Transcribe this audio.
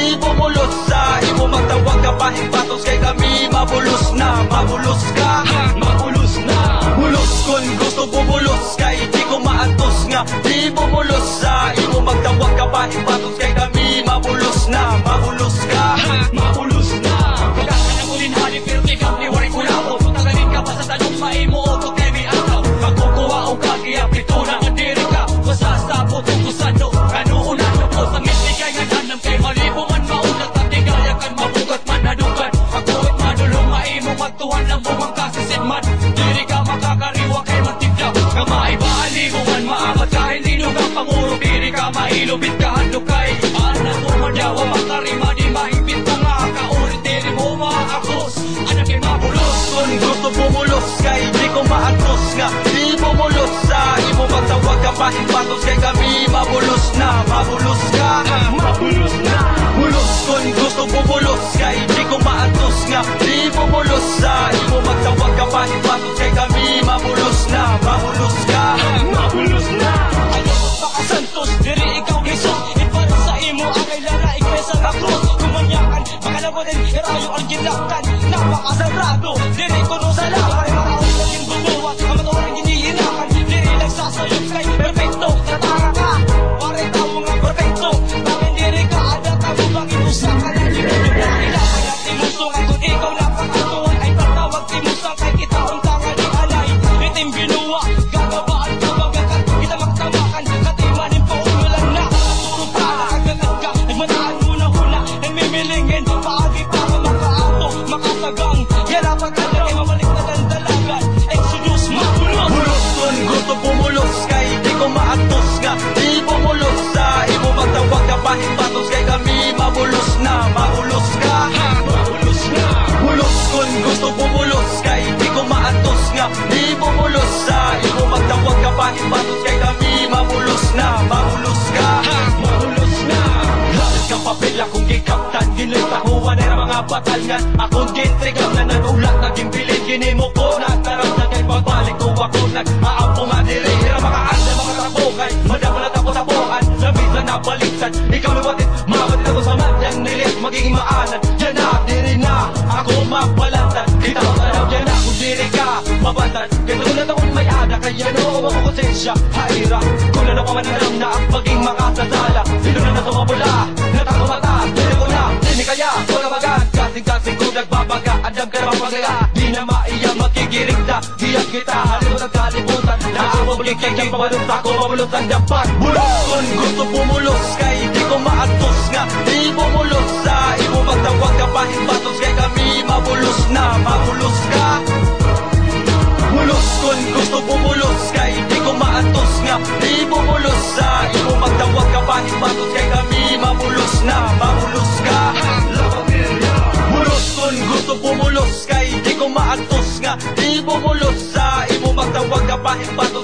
di bumulos sa imo magtawag ka pa himpatos kay kami mabulos na, mabulos ka, mabulos na. Bulos kon gusto bumulos kay di ko maatos nga, di bumulos sa imo magtawag ka pa himpatos kay kami mabulos na, mabulos ka, mabulos na. Pagkaka ng ulinhali pero ikaw ni waray kulabo, tagalin ka pa sa tanong maimo o to kay may ataw. Magkukuha o kagiyap ito na andiri ka, masasabot o kusano kanuunan ko sa ngiti kay nga tanam kay malibo man maunat at tigayakan mabugat man nadugan. Pagkuwit madulong maimo magtuhan ng bumang kasisidman, diri ka makakariwa kay mantigda nga maibaali mo man maamat kahit linugang panguro, diri ka mailubit ka handog kay anak mo madyawa makarima di mahigpit pa nga kaulit diri mo maakos anak kay mabulos. Kung gusto bumulos kay di ko maatos nga, di bumulos sa imo magtawag ka pa himpatos kay kami mabulos na, mabulos ka, mabulos na. Bulos kung gusto bumulos kay di ko maatos nga, di bumulos sa imo magtawag ka pa himpatos kay kami mabulos na, mabulos ka, mabulos na. Ayos makasantos, diri ikaw Jesus, ipara sa imo ang kailangan ikwesa na krus. Kumanyakan, makalabanin, irayo ang ginaktan, napakasarado, diri ko no sa laban. Mga usasin bubuwat, ang matuwang hinihinakan, diri nagsasayot kay perfecto, natara ka, pare tao nga perfecto. Bakit diri ka, ada tamo bang inusakan ang ginunod na ilakay at imusungan. Kung ikaw napakatuan, ay patawag timusang kay kita ang tangan ni alay. Itim binuwa, gagabaan ka bagakat, kita magtamakan, katimanin pa umulan na. Naturo pa, nakagagat ka, nagmataan mo na hula, nagmimilingin, paagi pa ka makaato, makasagang, yan ang pagkala kay mamalik na dandalagan. Exodus, mabulos. Bulos kung gusto bumulos kay di ko maatos nga, di bumulos sa imo magtawag ka pa himpatos kay kami mabulos na, mabulos ka, mabulos na. Bulos kung gusto bumulos kay di ko maatos nga, di bumulos sa imo magtawag ka pa himpatos kay kami mabulos na, mabulos ka, mabulos na. Lahat kang papel akong gikaptan, ginlitahuan ay mga batalyan, akong gintrigam na nanulat, naging bilin ginimo ko nagtarap na kay pagbalik ko ako nag-aampo nga diri. Hira mga anda, mga trabukay, madabalat ako sa bukan, labis na nabaliksan, ikaw lumatit, mabatit ako sa madyang nilit, magiging maanan, dyan na, diri na, ako magbalatan, kita ko tanaw dyan na, kung diri ka, mabatan, katulad akong may ada, kaya no, makukonsensya, haira, kung ano pa man alam na ang maging makasasala, sino na natumabula, natako mata, diri ko na, dini kaya, wala magan, kasing-kasing ko nagbabaga, andam ka naman pagaya, di na maiya magkikirigta, diyan kita, halito nagkalimutan, naamabalik kay kay pabalot ako, mabulot ang dapat. Bulos kung gusto bumulos kay di ko maatos nga, di bumulos sa imo magtawag ka pa himpatos kay kami mabulos na, mabulos ka. Bulos kung gusto bumulos kay di ko maatos nga, di bumulos sa imo magtawag ka pa himpatos kay kami mabulos na, mabulos ka. Bulos kung gusto bumulos kay di ko maatos nga, di bumulos sa imo magtawag ka pa himpatos